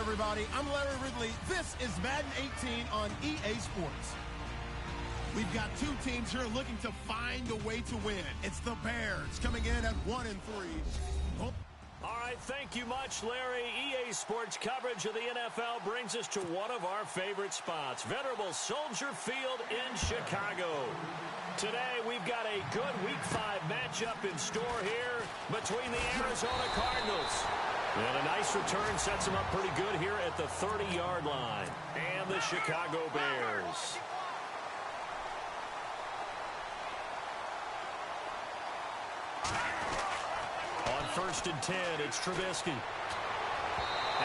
everybody. I'm Larry Ridley. This is Madden 18 on EA Sports. We've got two teams here looking to find a way to win. It's the Bears coming in at 1-3. Oh. All right, thank you much, Larry. EA Sports coverage of the NFL brings us to one of our favorite spots, venerable Soldier Field in Chicago. Today, we've got a good Week 5 matchup in store here between the Arizona Cardinals. And a nice return sets them up pretty good here at the 30-yard line. And the Chicago Bears. On 1st and 10, it's Trubisky.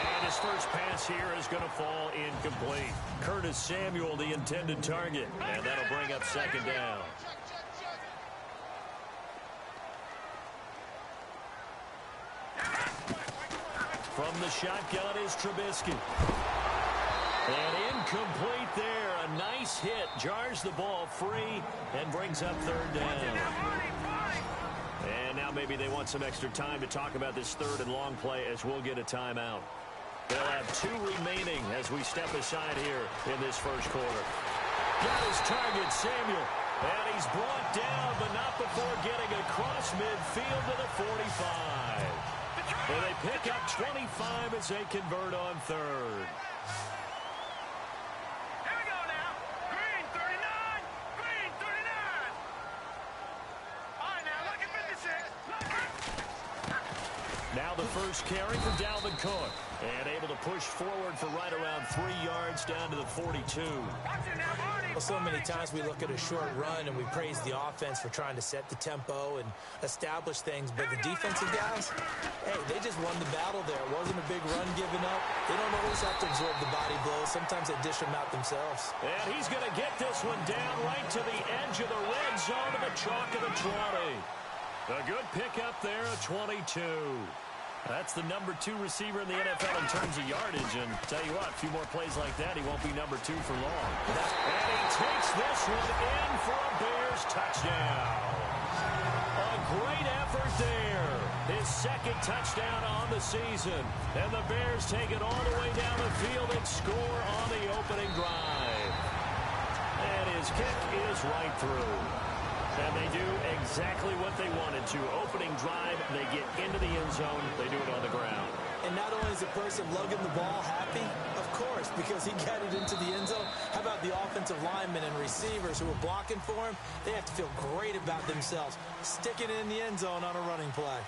And his first pass here is going to fall incomplete. Curtis Samuel, the intended target. And that'll bring up 2nd down. From the shotgun is Trubisky. And incomplete there. A nice hit. Jars the ball free and brings up 3rd down. And now maybe they want some extra time to talk about this 3rd and long play as we'll get a timeout. They'll have 2 remaining as we step aside here in this first quarter. Got his target, Samuel. And he's brought down, but not before getting across midfield to the 45. And they pick up 25 as they convert on 3rd. Here we go now. Green 39. Green 39. All right, now look at 56. Now the first carry for Dalvin Cook. And able to push forward for right around 3 yards down to the 42. Well, so many times we look at a short run and we praise the offense for trying to set the tempo and establish things. But the defensive guys, hey, they just won the battle there. It wasn't a big run given up. They don't always have to absorb the body blows. Sometimes they dish them out themselves. And he's going to get this one down right to the edge of the red zone to the chalk of the 20. A good pickup there, a 22. That's the number 2 receiver in the NFL in terms of yardage. And tell you what, a few more plays like that, he won't be number 2 for long. And he takes this one in for a Bears touchdown. A great effort there. His 2nd touchdown on the season. And the Bears take it all the way down the field and score on the opening drive. And his kick is right through. And they do exactly what they wanted to. Opening drive, they get into the end zone. They do it on the ground. And not only is the person lugging the ball happy, of course, because he got it into the end zone. How about the offensive linemen and receivers who are blocking for him? They have to feel great about themselves, sticking it in the end zone on a running play.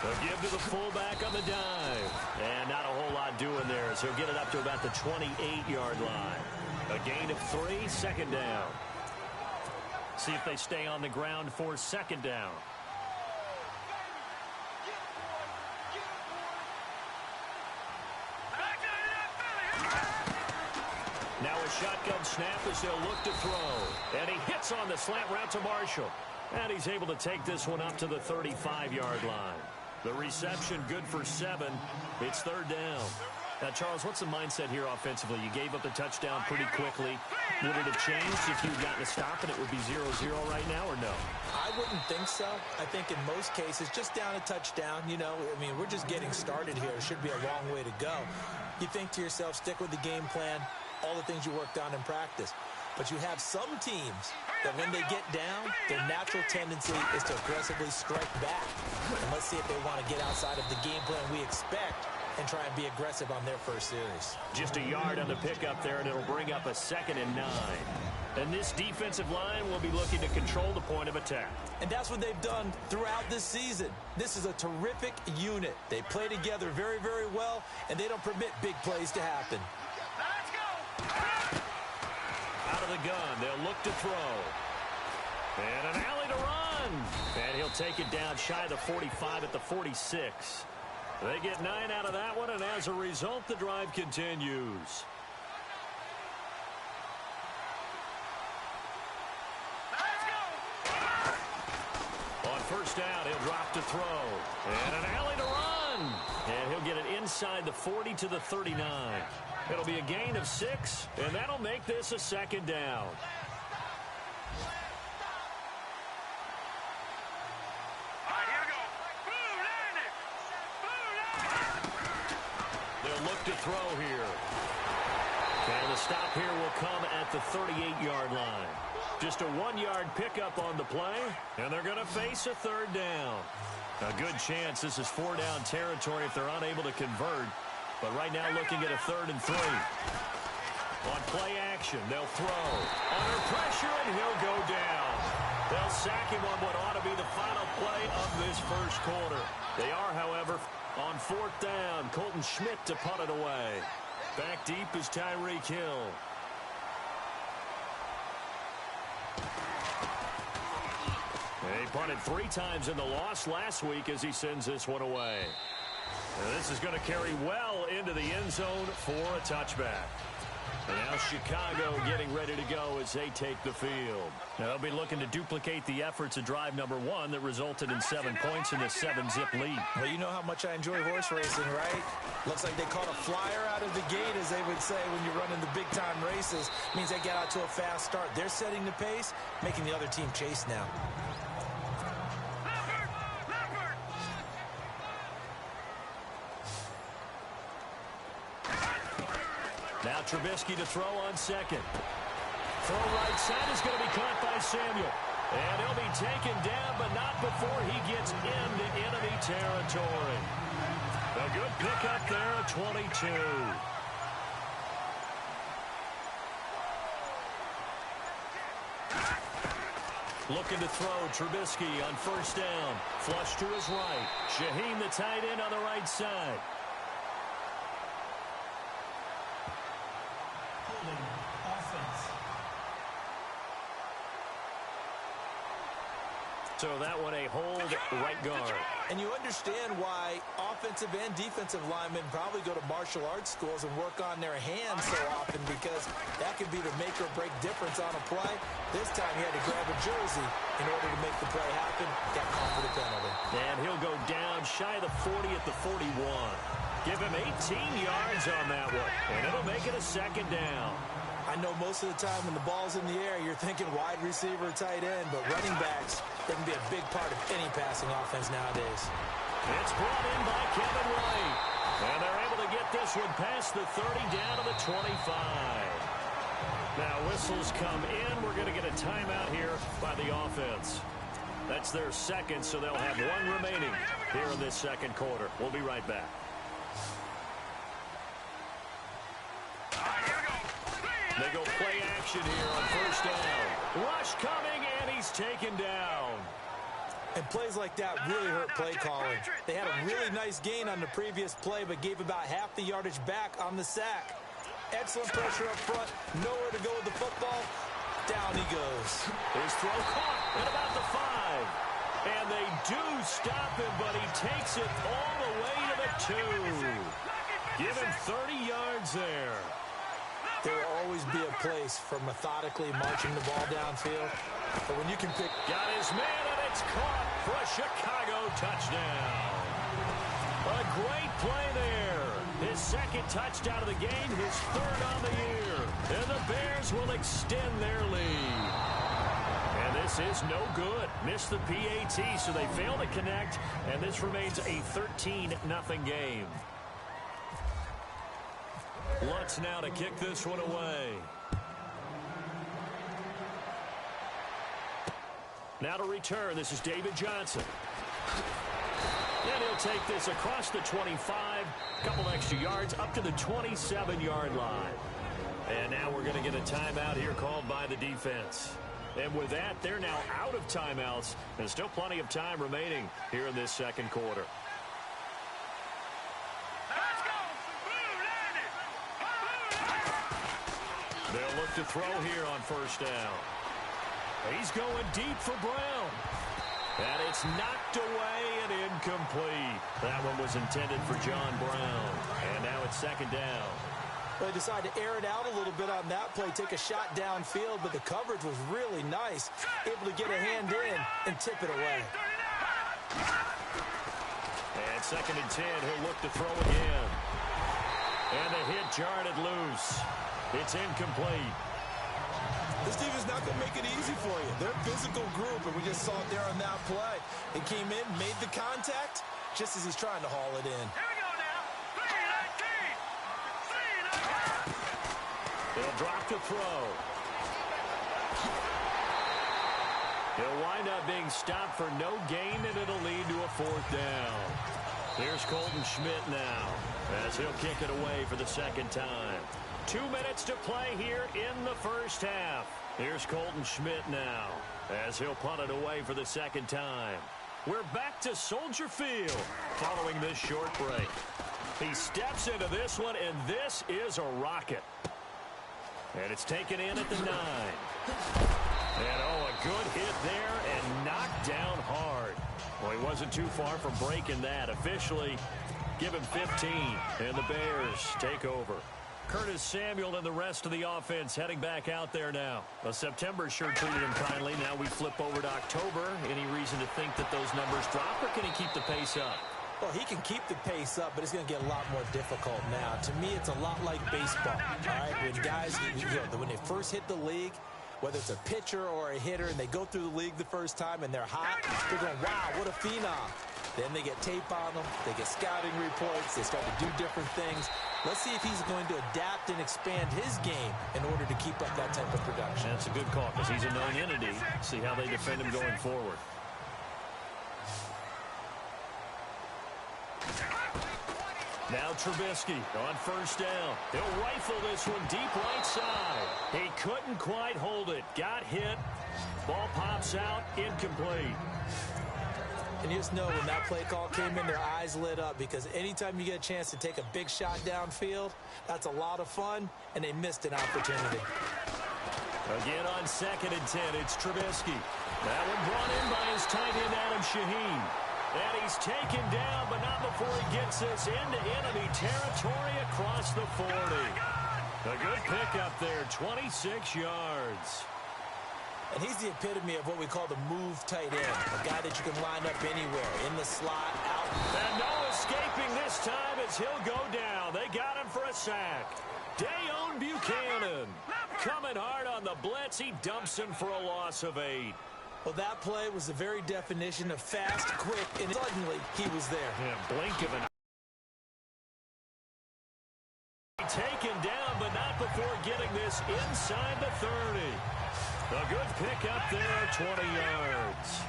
They'll give to the fullback on the dive. And not a whole lot doing there, so he'll get it up to about the 28-yard line. A gain of 3, 2nd down. See if they stay on the ground for 2nd down. Now a shotgun snap as they'll look to throw. And he hits on the slant route to Marshall. And he's able to take this one up to the 35-yard line. The reception good for 7. It's 3rd down. Now, Charles, what's the mindset here offensively? You gave up the touchdown pretty quickly. Would it have changed if you'd gotten a stop and it would be 0-0 right now, or no? I wouldn't think so. I think in most cases, just down a touchdown, you know, I mean, we're just getting started here. It should be a long way to go. You think to yourself, stick with the game plan, all the things you worked on in practice. But you have some teams that when they get down, their natural tendency is to aggressively strike back. And let's see if they want to get outside of the game plan we expect and try and be aggressive on their first series. Just a yard on the pickup there, and it'll bring up a 2nd and 9. And this defensive line will be looking to control the point of attack. And that's what they've done throughout this season. This is a terrific unit. They play together very, very well, and they don't permit big plays to happen. Let's go. Out of the gun, they'll look to throw. And an alley to run. And he'll take it down shy of the 45 at the 46. They get 9 out of that one, and as a result, the drive continues. Let's go. On 1st down, he'll drop to throw. And an alley to run. And he'll get it inside the 40 to the 39. It'll be a gain of 6, and that'll make this a 2nd down. They'll look to throw here. And the stop here will come at the 38-yard line. Just a 1-yard pickup on the play, and they're going to face a third down. A good chance this is 4-down territory if they're unable to convert. But right now looking at a 3rd and 3. On play action, they'll throw. Under pressure, and he'll go down. They'll sack him on what ought to be the final play of this first quarter. They are, however, on 4th down. Colton Schmidt to punt it away. Back deep is Tyreek Hill. He punted 3 times in the loss last week as he sends this one away. And this is going to carry well into the end zone for a touchback. And now Chicago getting ready to go as they take the field. Now they'll be looking to duplicate the efforts of drive number 1 that resulted in 7 points in a 7-zip lead. Well, you know how much I enjoy horse racing, right? Looks like they caught a flyer out of the gate, as they would say when you're running the big-time races. Means they get out to a fast start. They're setting the pace, making the other team chase now. Now Trubisky to throw on 2nd. Throw right side is going to be caught by Samuel. And he'll be taken down, but not before he gets into enemy territory. A good pickup there at 22. Looking to throw, Trubisky on 1st down. Flush to his right. Shaheen the tight end on the right side. So that one a hold right guard. And you understand why offensive and defensive linemen probably go to martial arts schools and work on their hands so often, because that could be the make or break difference on a play. This time he had to grab a jersey in order to make the play happen. Got caught for the penalty. And he'll go down shy of the 40 at the 41. Give him 18 yards on that one, and it'll make it a 2nd down. I know most of the time when the ball's in the air, you're thinking wide receiver, tight end, but running backs, they can be a big part of any passing offense nowadays. It's brought in by Kevin White. And they're able to get this one past the 30 down to the 25. Now whistles come in. We're going to get a timeout here by the offense. That's their 2nd, so they'll have 1 remaining here in this 2nd quarter. We'll be right back. They go play action here on 1st down. Rush coming, and he's taken down. And plays like that really hurt play calling. They had a really nice gain on the previous play, but gave about half the yardage back on the sack. Excellent pressure up front. Nowhere to go with the football. Down he goes. His throw caught at about the 5. And they do stop him, but he takes it all the way to the 2. Give him 30 yards there. There will always be a place for methodically marching the ball downfield. But when you can pick... Got his man, and it's caught for a Chicago touchdown. A great play there. His 2nd touchdown of the game, his 3rd on the year. And the Bears will extend their lead. And this is no good. Missed the PAT, so they fail to connect. And this remains a 13-0 game. Lutz now to kick this one away. Now to return, this is David Johnson. And he'll take this across the 25, couple extra yards, up to the 27-yard line. And now we're going to get a timeout here called by the defense. And with that, they're now out of timeouts. There's still plenty of time remaining here in this 2nd quarter. They'll look to throw here on 1st down. He's going deep for Brown. And it's knocked away and incomplete. That one was intended for John Brown. And now it's 2nd down. Well, they decided to air it out a little bit on that play, take a shot downfield, but the coverage was really nice. Able to get a hand in and tip it away. And 2nd and 10, he'll look to throw again. And the hit jarred it loose. It's incomplete. This defense not going to make it easy for you. They're a physical group, and we just saw it there on that play. He came in, made the contact, just as he's trying to haul it in. Here we go now. 3-19. He'll drop to throw. He'll wind up being stopped for no gain, and it'll lead to a 4th down. Here's Colton Schmidt now, as he'll kick it away for the second time. 2 minutes to play here in the first half. Here's Colton Schmidt now, as he'll punt it away for the second time. We're back to Soldier Field following this short break. He steps into this one, and this is a rocket. And it's taken in at the 9. And, oh, a good hit there and knocked down hard. Well, he wasn't too far from breaking that. Officially, give him 15, and the Bears take over. Curtis Samuel and the rest of the offense heading back out there now. Well, September sure treated him kindly. Now we flip over to October. Any reason to think that those numbers drop, or can he keep the pace up? Well, he can keep the pace up, but it's going to get a lot more difficult now. To me, it's a lot like baseball, all right? When guys, when they first hit the league, whether it's a pitcher or a hitter, and they go through the league the first time and they're hot, they're going, wow, what a phenom. Then they get tape on them, they get scouting reports, they start to do different things. Let's see if he's going to adapt and expand his game in order to keep up that type of production. That's a good call, because he's a known entity. See how they defend him going forward. Now Trubisky on first down. He'll rifle this one deep right side. He couldn't quite hold it. Got hit. Ball pops out. Incomplete. And you just know when that play call came in, their eyes lit up, because anytime you get a chance to take a big shot downfield, that's a lot of fun, and they missed an opportunity. Again on 2nd and 10, it's Trubisky. That one brought in by his tight end, Adam Shaheen. And he's taken down, but not before he gets this into enemy territory across the 40. A good pickup there, 26 yards. And he's the epitome of what we call the move tight end, a guy that you can line up anywhere, in the slot, out. And no escaping this time as he'll go down. They got him for a sack. Dayon Buchanan coming hard on the blitz. He dumps him for a loss of 8. Well, that play was the very definition of fast, quick, and suddenly he was there. Yeah, blink of an eye. Taken down, but not before getting this inside the 30. A good pickup there, 20 yards.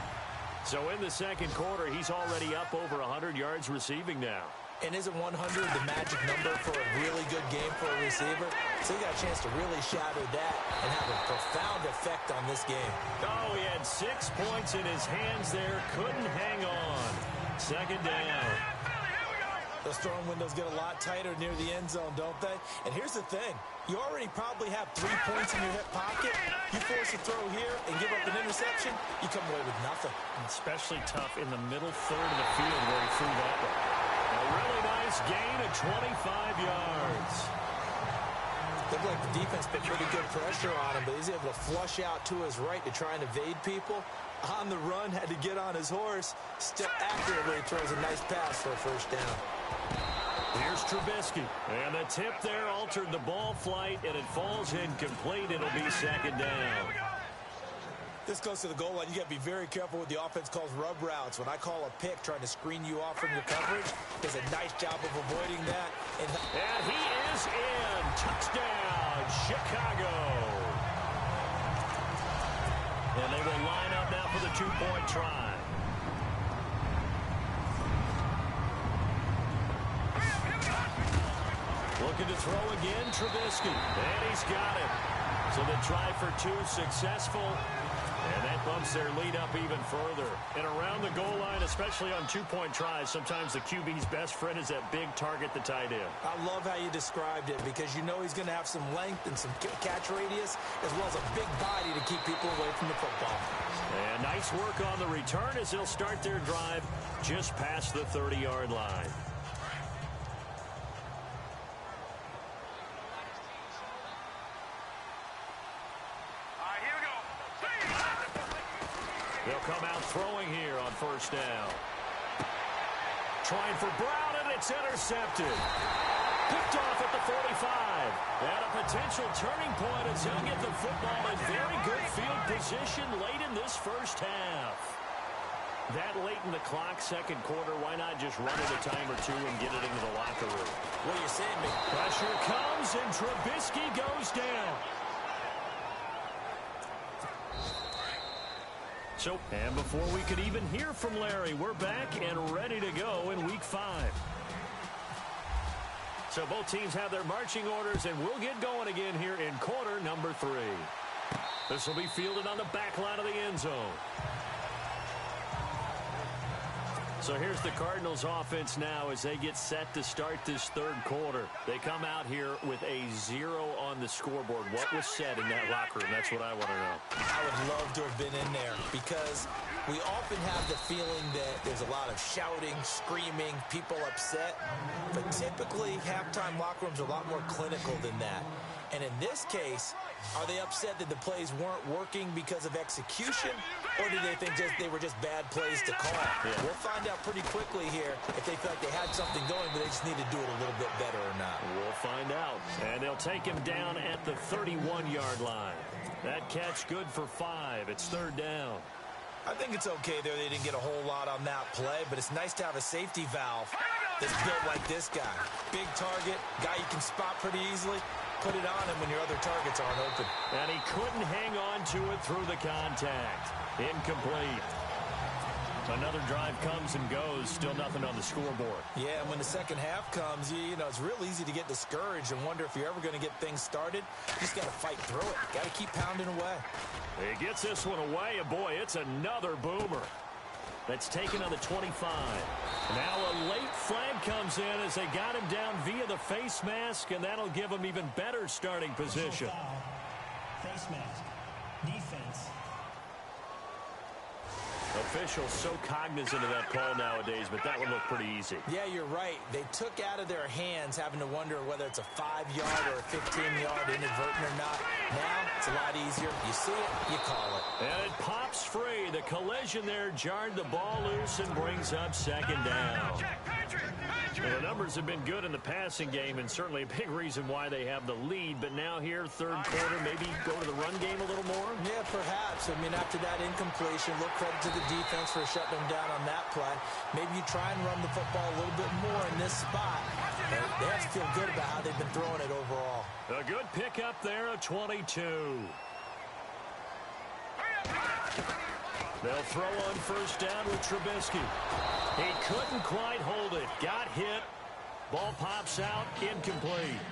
So in the second quarter, he's already up over 100 yards receiving now. And isn't 100 the magic number for a really good game for a receiver? So he got a chance to really shatter that and have a profound effect on this game. Oh, he had 6 points in his hands there. Couldn't hang on. Second down. Those throwing windows get a lot tighter near the end zone, don't they? And here's the thing. You already probably have 3 points in your hip pocket. You force a throw here and give up an interception, you come away with nothing. Especially tough in the middle third of the field where he threw that one. A really nice gain of 25 yards. Looked like the defense put pretty good pressure on him, but he's able to flush out to his right to try and evade people. On the run, had to get on his horse. Still accurately throws a nice pass for a first down. Here's Trubisky. And the tip there altered the ball flight, and it falls incomplete. It'll be second down. This goes to the goal line. You got to be very careful with the offense calls rub routes. When I call a pick trying to screen you off from your coverage, does a nice job of avoiding that. And he is in. Touchdown, Chicago. And they will line up now for the 2-point try. Looking to throw again, Trubisky. And he's got it. So the try for 2 successful. And that bumps their lead up even further. And around the goal line, especially on 2-point tries, sometimes the QB's best friend is that big target, the tight end. I love how you described it, because you know he's going to have some length and some catch radius, as well as a big body to keep people away from the football. And nice work on the return as they'll start their drive just past the 30-yard line. They'll come out throwing here on first down. Trying for Brown, and it's intercepted. Picked off at the 45. And a potential turning point as he'll get the football in very good field position late in this first half. That late in the clock, second quarter, why not just run it a time or two and get it into the locker room? What are you saying, Mick? Pressure comes, and Trubisky goes down. And before we could even hear from Larry, we're back and ready to go in Week 5. So both teams have their marching orders, and we'll get going again here in quarter number 3. This will be fielded on the back line of the end zone. So here's the Cardinals offense now as they get set to start this third quarter. They come out here with a 0 on the scoreboard. What was said in that locker room? That's what I want to know. I would love to have been in there because we often have the feeling that there's a lot of shouting, screaming, people upset. But typically, halftime locker rooms are a lot more clinical than that. And in this case, are they upset that the plays weren't working because of execution, or do they think they were just bad plays to call? Yeah. We'll find out pretty quickly here if they feel like they had something going, but they just need to do it a little bit better or not. We'll find out. And they'll take him down at the 31-yard line. That catch good for 5. It's third down. I think it's okay there. They didn't get a whole lot on that play, but it's nice to have a safety valve that's built like this guy. Big target, guy you can spot pretty easily. Put it on him when your other targets aren't open. And he couldn't hang on to it through the contact. Incomplete. Another drive comes and goes. Still nothing on the scoreboard. Yeah, and when the second half comes, you know, it's real easy to get discouraged and wonder if you're ever going to get things started. You just got to fight through it. Got to keep pounding away. He gets this one away, and boy, it's another boomer. That's taken on the 25. Now a late flag comes in as they got him down via the face mask, and that'll give him even better starting position. Face mask. Defense. Officials so cognizant of that call nowadays, but that one looked pretty easy. Yeah, you're right. They took out of their hands having to wonder whether it's a 5-yard or a 15-yard inadvertent or not. Now, it's a lot easier. You see it, you call it. And it pops free. The collision there jarred the ball loose and brings up second down. Well, the numbers have been good in the passing game, and certainly a big reason why they have the lead. But now here, third quarter, maybe go to the run game a little more? Yeah, perhaps. I mean, after that incompletion, look credit to the defense for shutting them down on that play. Maybe you try and run the football a little bit more in this spot. They have to feel good about how they've been throwing it overall. A good pickup there, a 22. They'll throw on first down with Trubisky. He couldn't quite hold it. Got hit. Ball pops out. Incomplete.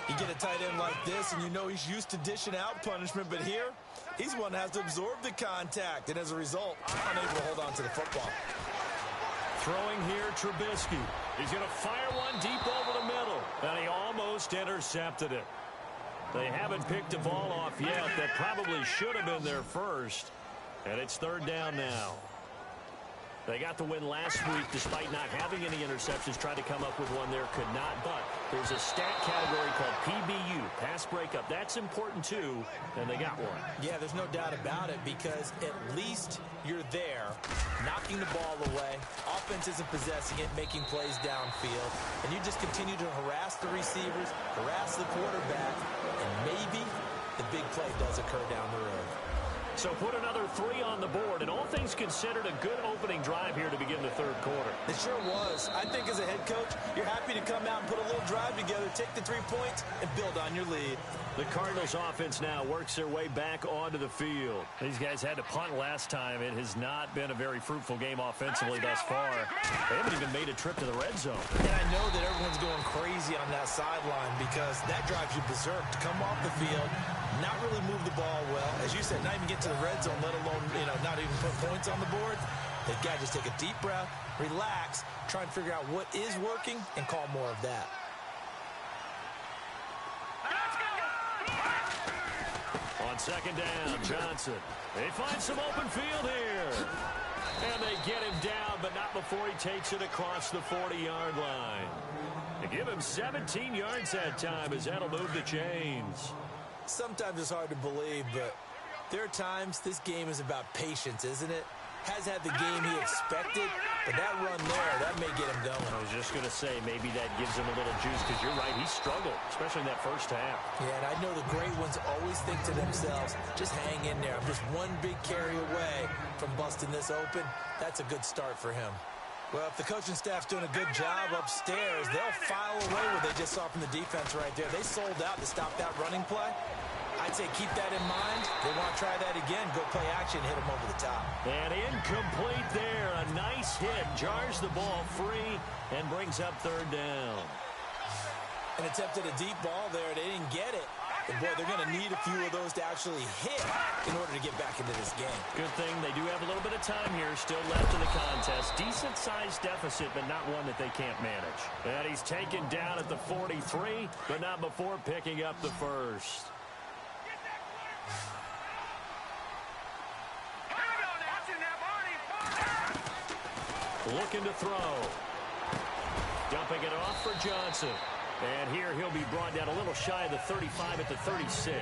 You get a tight end like this, and you know he's used to dishing out punishment, but here, he's one that has to absorb the contact, and as a result, unable to hold on to the football. Throwing here, Trubisky. He's going to fire one deep over the middle, and he almost intercepted it. They haven't picked the ball off yet. That probably should have been their first, and it's third down now. They got the win last week despite not having any interceptions. Tried to come up with one there, could not. But there's a stat category called PBU, pass breakup. That's important too, and they got one. Yeah, there's no doubt about it because at least you're there, knocking the ball away. Offense isn't possessing it, making plays downfield. And you just continue to harass the receivers, harass the quarterback, and maybe the big play does occur down the road. So put another 3 on the board, and all things considered, a good opening drive here to begin the third quarter. It sure was. I think as a head coach, you're happy to come out and put a little drive together, take the 3 points, and build on your lead. The Cardinals offense now works their way back onto the field. These guys had to punt last time. It has not been a very fruitful game offensively thus far. They haven't even made a trip to the red zone. And I know that everyone's going crazy on that sideline because that drives you berserk to come off the field, not really move the ball well. As you said, not even get to the red zone, let alone, not even put points on the board. They've got to just take a deep breath, relax, try and figure out what is working, and call more of that. On second down, Johnson. They find some open field here. And they get him down, but not before he takes it across the 40-yard line. They give him 17 yards that time as that'll move the chains. Sometimes it's hard to believe, but there are times this game is about patience, isn't it? has had the game he expected, but that run there, that may get him going. I was just going to say, maybe that gives him a little juice, because you're right, he struggled, especially in that first half. Yeah, and I know the great ones always think to themselves, just hang in there. I'm just one big carry away from busting this open. That's a good start for him. Well, if the coaching staff's doing a good job upstairs, they'll file away what they just saw from the defense right there. They sold out to stop that running play. I'd say keep that in mind. They want to try that again. Go play action, hit them over the top. And incomplete there. A nice hit. Jars the ball free and brings up third down. And attempted a deep ball there. They didn't get it. But, boy, they're going to need a few of those to actually hit in order to get back into this game. Good thing they do have a little bit of time here still left in the contest. Decent-sized deficit, but not one that they can't manage. And he's taken down at the 43, but not before picking up the first. Looking to throw. Dumping it off for Johnson. And here he'll be brought down a little shy of the 35 at the 36.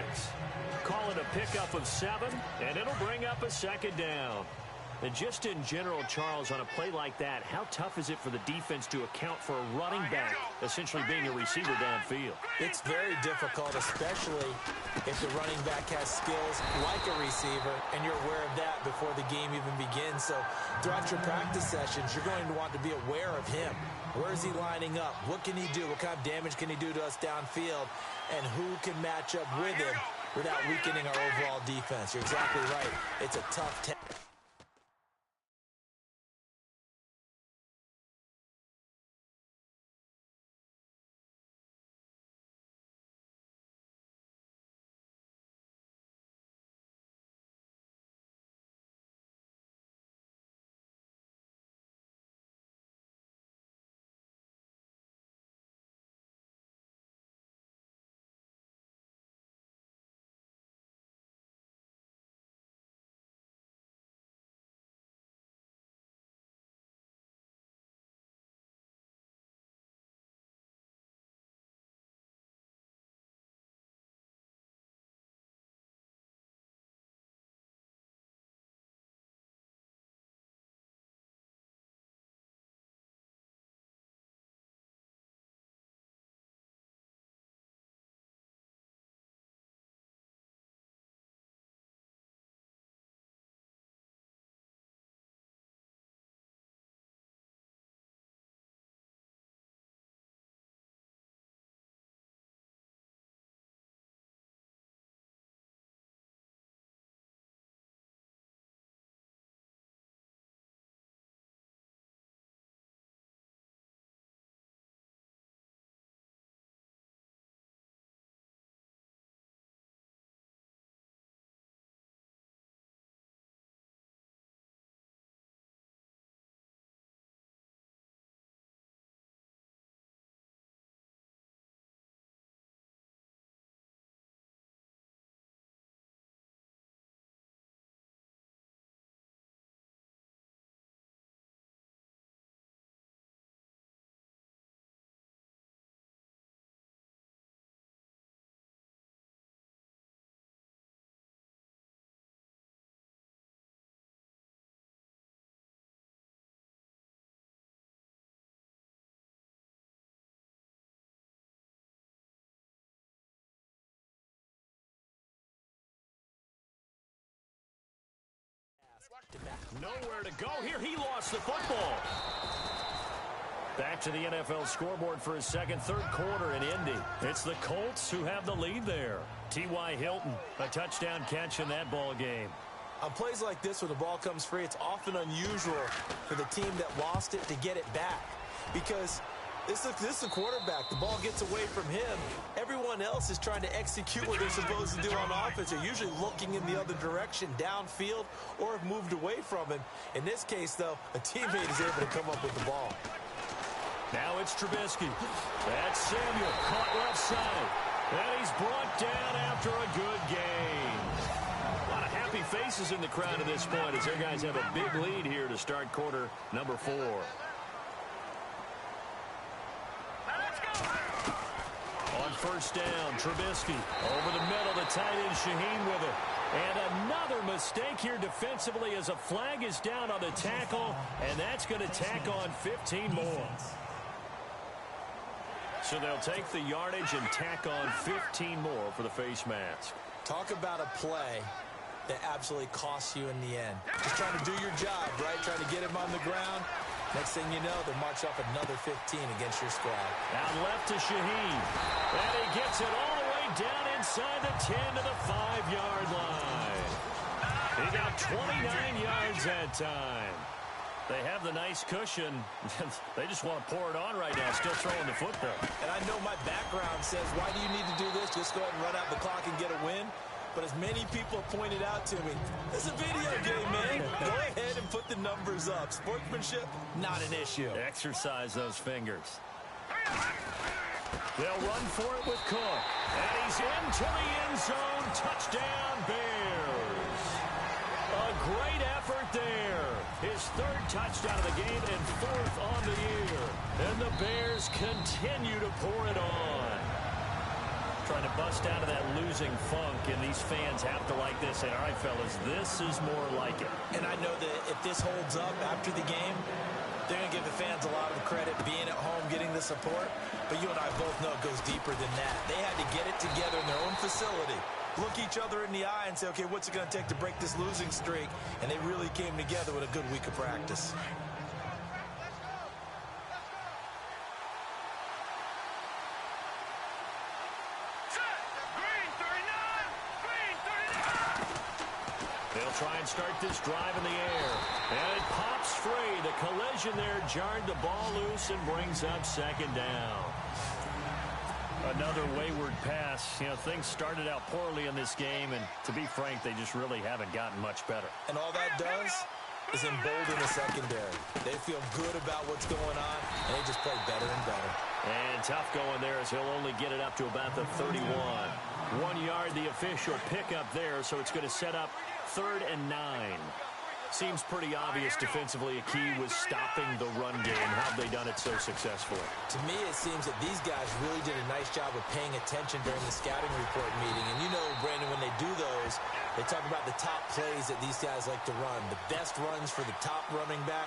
Call it a pickup of 7, and it'll bring up a second down. And just in general, Charles, on a play like that, how tough is it for the defense to account for a running back essentially being a receiver downfield? It's very difficult, especially if the running back has skills like a receiver, and you're aware of that before the game even begins. So throughout your practice sessions, you're going to want to be aware of him. Where is he lining up? What can he do? What kind of damage can he do to us downfield? And who can match up with him without weakening our overall defense? You're exactly right. It's a tough task. Nowhere to go here. He lost the football. Back to the NFL scoreboard for his third quarter in Indy. It's the Colts who have the lead there. T.Y. Hilton, a touchdown catch in that ball game. On plays like this where the ball comes free, it's often unusual for the team that lost it to get it back. Because this is a quarterback. The ball gets away from him. Everyone else is trying to execute what they're supposed to do on offense. They're usually looking in the other direction, downfield, or have moved away from him. In this case, though, a teammate is able to come up with the ball. Now it's Trubisky. That's Samuel, caught left side. And he's brought down after a good game. A lot of happy faces in the crowd at this point as their guys have a big lead here to start quarter number 4. On first down, Trubisky over the middle, the tight end Shaheen with it. And another mistake here defensively as a flag is down on the tackle, and that's going to tack on 15 more. So they'll take the yardage and tack on 15 more for the face mask. Talk about a play that absolutely costs you in the end. Just trying to do your job, right? Trying to get him on the ground. Next thing you know, they march off another 15 against your squad. Out left to Shaheed. And he gets it all the way down inside the 10 to the 5-yard line. He got 29 yards that time. They have the nice cushion. They just want to pour it on right now, still throwing the foot, though. And I know my background says, why do you need to do this? Just go ahead and run out the clock and get a win. But as many people pointed out to me, it's a video game, man. Go ahead and put the numbers up. Sportsmanship, not an issue. Exercise those fingers. They'll run for it with Cook. And he's into the end zone. Touchdown, Bears. A great effort there. His third touchdown of the game and fourth on the year. And the Bears continue to pour it on. Trying to bust out of that losing funk, and these fans have to like this. Say, all right, fellas, this is more like it. And I know that if this holds up after the game, they're going to give the fans a lot of credit being at home, getting the support. But you and I both know it goes deeper than that. They had to get it together in their own facility, look each other in the eye and say, okay, what's it going to take to break this losing streak? And they really came together with a good week of practice. They'll try and start this drive in the air. And it pops free. The collision there jarred the ball loose and brings up second down. Another wayward pass. You know, things started out poorly in this game, and to be frank, they just really haven't gotten much better. And all that does is embolden the secondary. They feel good about what's going on, and they just play better and better. And tough going there as he'll only get it up to about the 31. 1 yard, the official pickup there, so it's going to set up 3rd and 9. Seems pretty obvious defensively a key was stopping the run game. How have they done it so successfully? To me, it seems that these guys really did a nice job of paying attention during the scouting report meeting. And you know, Brandon, when they do those, they talk about the top plays that these guys like to run. The best runs for the top running back,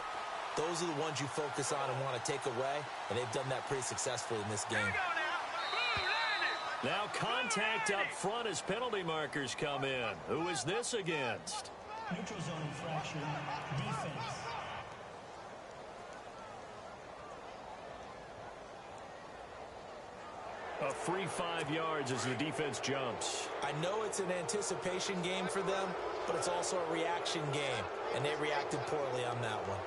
those are the ones you focus on and want to take away. And they've done that pretty successfully in this game. Now contact up front as penalty markers come in. Who is this against? Neutral zone infraction, defense. A free 5 yards as the defense jumps. I know it's an anticipation game for them, but it's also a reaction game, and they reacted poorly on that one.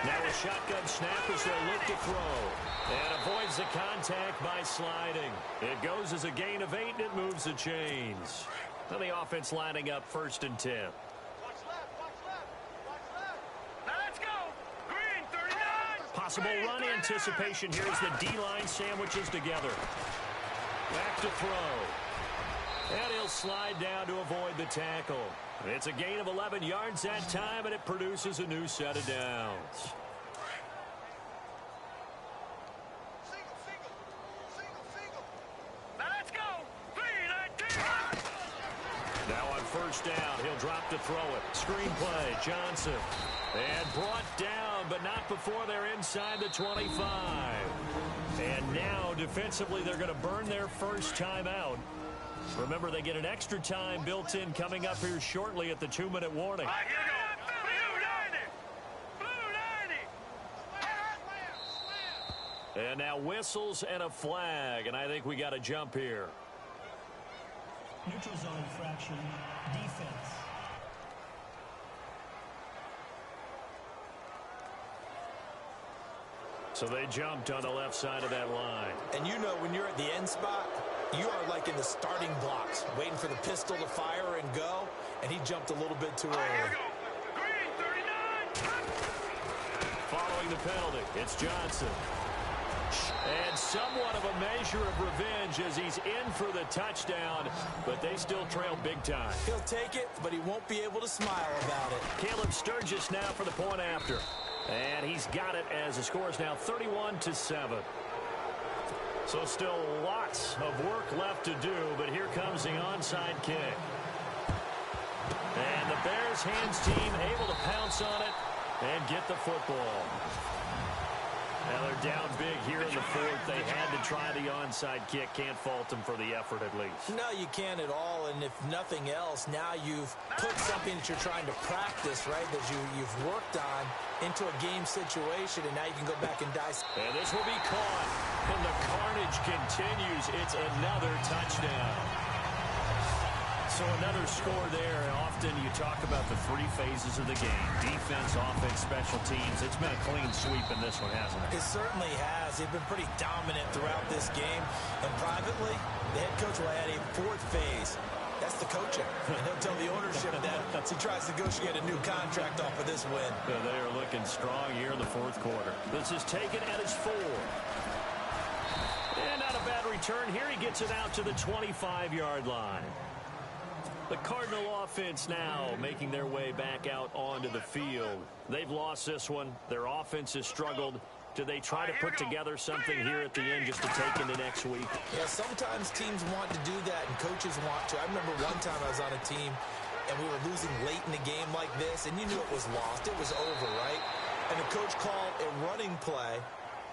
Now a shotgun snap as they look to throw. And avoids the contact by sliding. It goes as a gain of 8, and it moves the chains. Now the offense lining up 1st and 10. Watch left, watch left, watch left. Now let's go. Green, 39. Possible run anticipation here as the D-line sandwiches together. Back to throw. And he'll slide down to avoid the tackle. It's a gain of 11 yards that time, and it produces a new set of downs. Now let's go. 3-19. Now on 1st down, he'll drop to throw it. Screen play, Johnson. And brought down, but not before they're inside the 25. And now, defensively, they're going to burn their first time out. Remember, they get an extra time built in coming up here shortly at the 2-minute warning. All right, here we go. Blue 90. And now whistles and a flag, and I think we got to jump here. Neutral zone infraction, defense. So they jumped on the left side of that line. And you know when you're at the end spot, you are like in the starting blocks, waiting for the pistol to fire and go, and he jumped a little bit too Here we early. go. Green, 39. Following the penalty, it's Johnson. And somewhat of a measure of revenge as he's in for the touchdown, but they still trail big time. He'll take it, but he won't be able to smile about it. Caleb Sturgis now for the point after. And he's got it as the score is now 31-7. So still lots of work left to do, but here comes the onside kick. And the Bears hands team able to pounce on it and get the football. Now they're down big here in the fourth. They had to try the onside kick. Can't fault them for the effort at least. No, you can't at all. And if nothing else, now you've put something that you're trying to practice, right, that you've worked on into a game situation, and now you can go back and dissect. And this will be caught. And the carnage continues. It's another touchdown. So another score there. Often you talk about the three phases of the game. Defense, offense, special teams. It's been a clean sweep in this one, hasn't it? It certainly has. They've been pretty dominant throughout this game. And privately, the head coach will add a fourth phase. That's the coaching. And he'll tell the ownership that as he tries to negotiate a new contract off of this win. Yeah, they are looking strong here in the fourth quarter. This is taken at his 4. And not a bad return here. He gets it out to the 25-yard line. The Cardinal offense now making their way back out onto the field. They've lost this one. Their offense has struggled. Do they try to put together something here at the end just to take into next week? Yeah, sometimes teams want to do that and coaches want to. I remember one time I was on a team and we were losing late in the game like this, and you knew it was lost. It was over, right? And the coach called a running play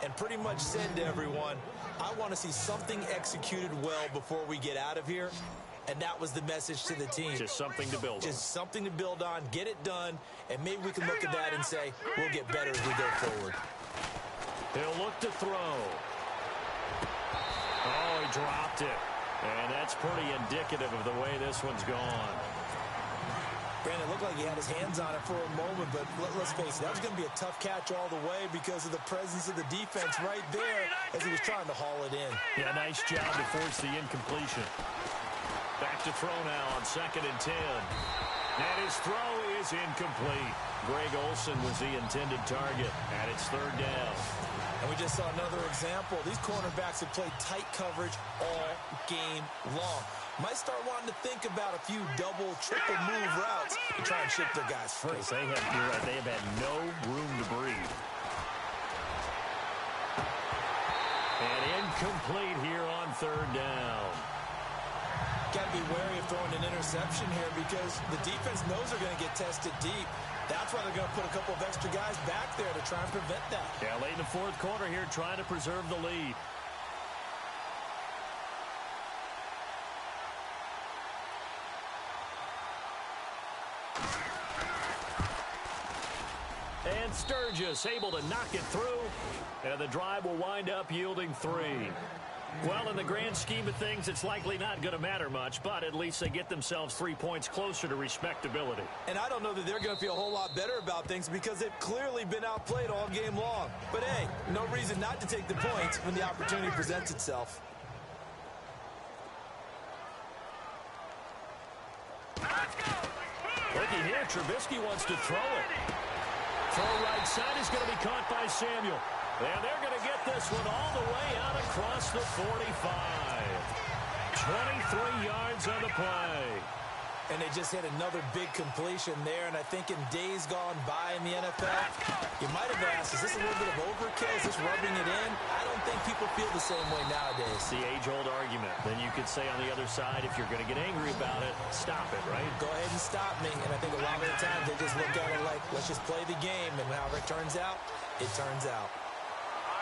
and pretty much said to everyone, I want to see something executed well before we get out of here. And that was the message to the team. Just something to build on. Just something to build on, get it done, and maybe we can look at that and say, we'll get better as we go forward. He'll look to throw. Oh, he dropped it. And that's pretty indicative of the way this one's gone. Brandon, it looked like he had his hands on it for a moment, but let's face it, that was going to be a tough catch all the way because of the presence of the defense right there as he was trying to haul it in. Yeah, nice job to force the incompletion. Back to throw now on 2nd and 10. And his throw is incomplete. Greg Olsen was the intended target, and it's 3rd down. And we just saw another example. These cornerbacks have played tight coverage all game long. Might start wanting to think about a few double, triple move routes to try and shift their guys free. You're right, they have had no room to breathe. And incomplete here on 3rd down. Got to be wary of throwing an interception here because the defense knows they're going to get tested deep. That's why they're going to put a couple of extra guys back there to try and prevent that. Yeah, late in the 4th quarter here, trying to preserve the lead. And Sturgis able to knock it through, and the drive will wind up yielding 3. Well, in the grand scheme of things, it's likely not going to matter much, but at least they get themselves 3 points closer to respectability. And I don't know that they're going to feel a whole lot better about things because they've clearly been outplayed all game long. But, hey, no reason not to take the points when the opportunity presents itself. Looky here, Trubisky wants to throw it. Throw right side is going to be caught by Samuel. And they're going to get this one all the way out across the 45. 23 yards on the play. And they just hit another big completion there. And I think in days gone by in the NFL, you might have asked, is this a little bit of overkill? Is this rubbing it in? I don't think people feel the same way nowadays. It's the age-old argument. Then you could say on the other side, if you're going to get angry about it, stop it, right? Go ahead and stop me. And I think a lot of the times they just look at it like, let's just play the game. And however it turns out, it turns out.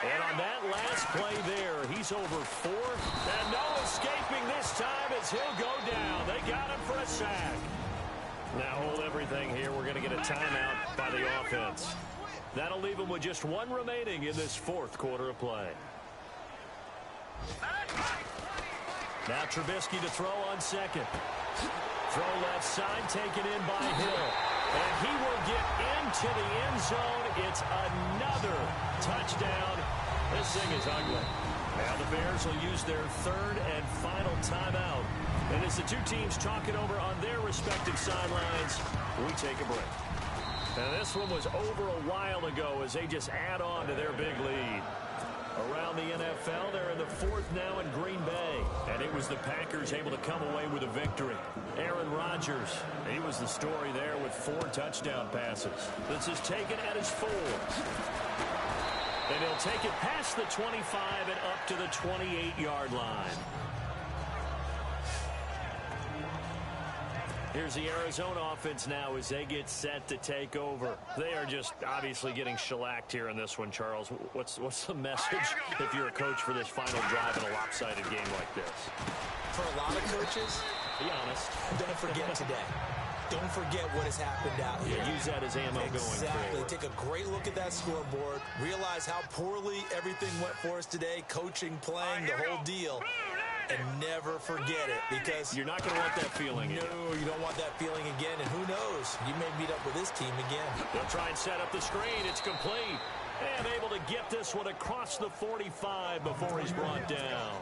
And on that last play there, he's over 4. And no escaping this time as he'll go down. They got him for a sack. Now hold everything here. We're going to get a timeout by the offense. That'll leave them with just 1 remaining in this 4th quarter of play. Now Trubisky to throw on 2nd. Throw left side, taken in by Hill. And he will get into the end zone. It's another touchdown. This thing is ugly. Now the Bears will use their 3rd and final timeout. And as the two teams talk it over on their respective sidelines, we take a break. And this one was over a while ago as they just add on to their big lead. Around the NFL, they're in the 4th now in Green Bay. And it was the Packers able to come away with a victory. Aaron Rodgers, he was the story there with 4 touchdown passes. This is taken at his 4. And he'll take it past the 25 and up to the 28-yard line. Here's the Arizona offense now as they get set to take over. They are just obviously getting shellacked here in this one, Charles. What's the message if you're a coach for this final drive in a lopsided game like this? For a lot of coaches, be honest. Don't forget today. Don't forget what has happened out here. Yeah, use that as ammo going forward. Take a great look at that scoreboard. Realize how poorly everything went for us today. Coaching, playing, the whole deal. And never forget it, because you're not going to want that feeling again. No, you don't want that feeling again. And who knows? You may meet up with this team again. They'll try and set up the screen. It's complete. And able to get this one across the 45 before he's brought down.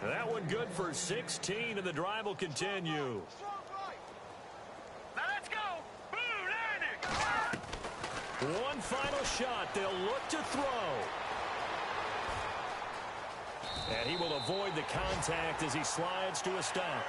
That one good for 16, and the drive will continue. Now let's go. Boo, One final shot. They'll look to throw. And he will avoid the contact as he slides to a stop.